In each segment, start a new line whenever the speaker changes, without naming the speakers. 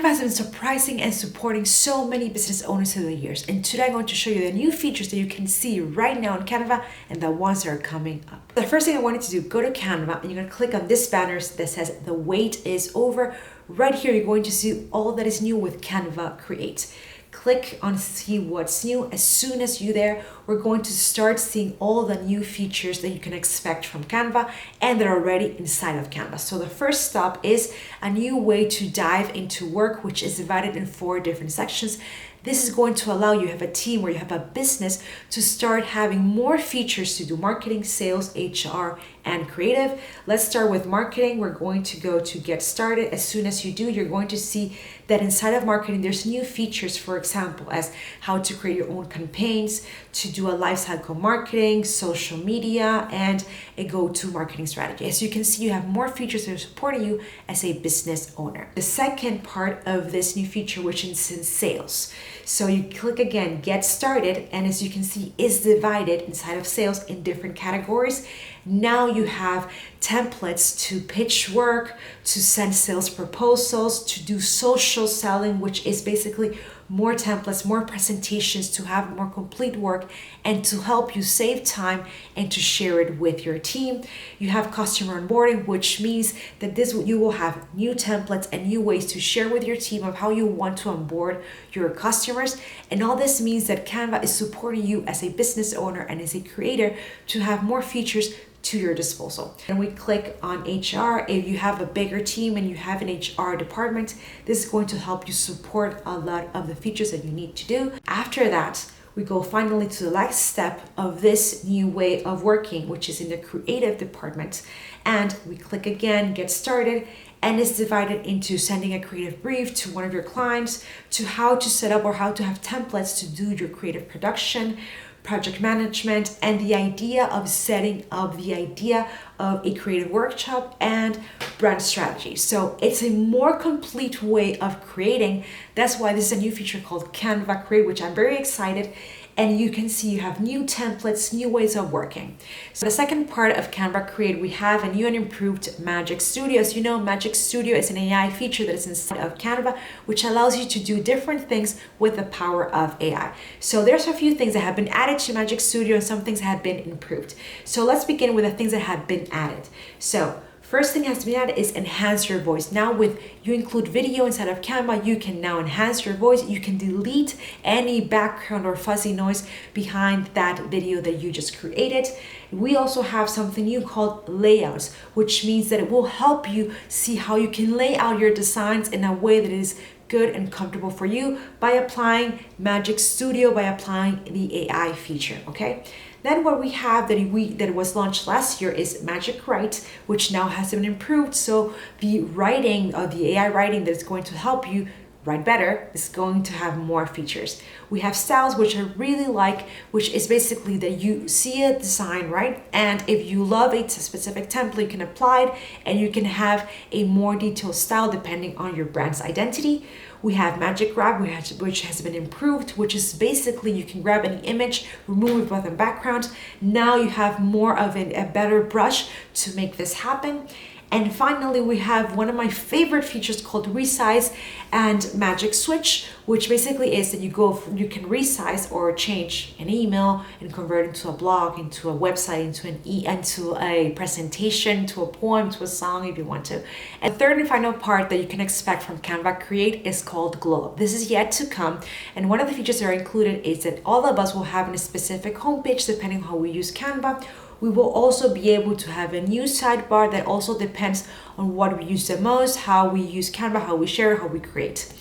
has been surprising and supporting so many business owners through the years. And today I'm going to show you the new features that you can see right now in Canva and the ones that are coming up. The first thing I wanted to do, go to Canva and you're going to click on this banner that says the wait is over. Right here, you're going to see all that is new with Canva Create. Click on see what's new. As soon as you're there, we're going to start seeing all the new features that you can expect from Canva and that are already inside of Canva. So the first stop is a new way to dive into work, which is divided in 4 different sections. This is going to allow you have a team or you have a business to start having more features to do marketing, sales, HR, and creative. Let's start with marketing. We're going to go to get started. As soon as you do, you're going to see that inside of marketing, there's new features, for example, as how to create your own campaigns, to do a lifecycle marketing, social media, and a go-to marketing strategy. As you can see, you have more features that are supporting you as a business owner. The second part of this new feature, which is in sales. So you click again, get started, and as you can see, is divided inside of sales in different categories. Now you have templates to pitch work, to send sales proposals, to do social selling, which is basically more templates, more presentations to have more complete work and to help you save time and to share it with your team. You have customer onboarding, which means that you will have new templates and new ways to share with your team of how you want to onboard your customers. And all this means that Canva is supporting you as a business owner and as a creator to have more features to your disposal. And we click on HR. If you have a bigger team and you have an HR department, this is going to help you support a lot of the features that you need to do. After that, we go finally to the last step of this new way of working, which is in the creative department. And we click again, get started, and it's divided into sending a creative brief to one of your clients, to how to set up or how to have templates to do your creative production, project management, and the idea of setting up the idea of a creative workshop and brand strategy. So it's a more complete way of creating. That's why this is a new feature called Canva Create, which I'm very excited. And you can see you have new templates, new ways of working. So the second part of Canva Create, we have a new and improved Magic Studio. As you know, Magic Studio is an AI feature that is inside of Canva, which allows you to do different things with the power of AI. So there's a few things that have been added to Magic Studio and some things have been improved. So let's begin with the things that have been added. So first thing has to be added is enhance your voice. Now with you include video inside of Canva, you can now enhance your voice. You can delete any background or fuzzy noise behind that video that you just created. We also have something new called layouts, which means that it will help you see how you can lay out your designs in a way that is good and comfortable for you by applying Magic Studio, by applying the AI feature, okay? Then what we have that was launched last year is Magic Write, which now has been improved. So the writing, the AI writing that is going to help you write better is going to have more features. We have styles, which I really like, which is basically that you see a design, right? And if you love a specific template, you can apply it and you can have a more detailed style depending on your brand's identity. We have Magic Grab, which has been improved, which is basically you can grab any image, remove it from the background. Now you have more of a better brush to make this happen. And finally, we have one of my favorite features called Resize and Magic Switch, which basically is that you can resize or change an email and convert it into a blog, into a website, into a presentation, to a poem, to a song if you want to. And the third and final part that you can expect from Canva Create is called Glow Up. This is yet to come. And one of the features that are included is that all of us will have a specific homepage depending on how we use Canva. We will also be able to have a new sidebar that also depends on what we use the most, how we use Canva, how we share, how we create.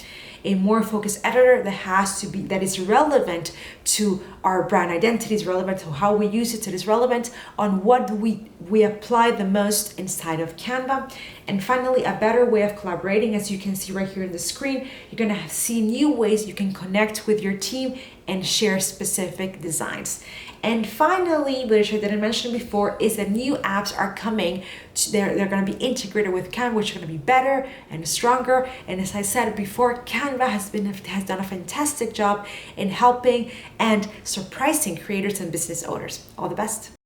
A more focused editor that is relevant to our brand identity, is relevant to how we use it, is relevant on what we apply the most inside of Canva. And finally, a better way of collaborating. As you can see right here in the screen, you're gonna see new ways you can connect with your team and share specific designs. And finally, which I didn't mention before, is that new apps are coming. They're going to be integrated with Canva, which are going to be better and stronger. And as I said before, Canva has done a fantastic job in helping and surprising creators and business owners. All the best.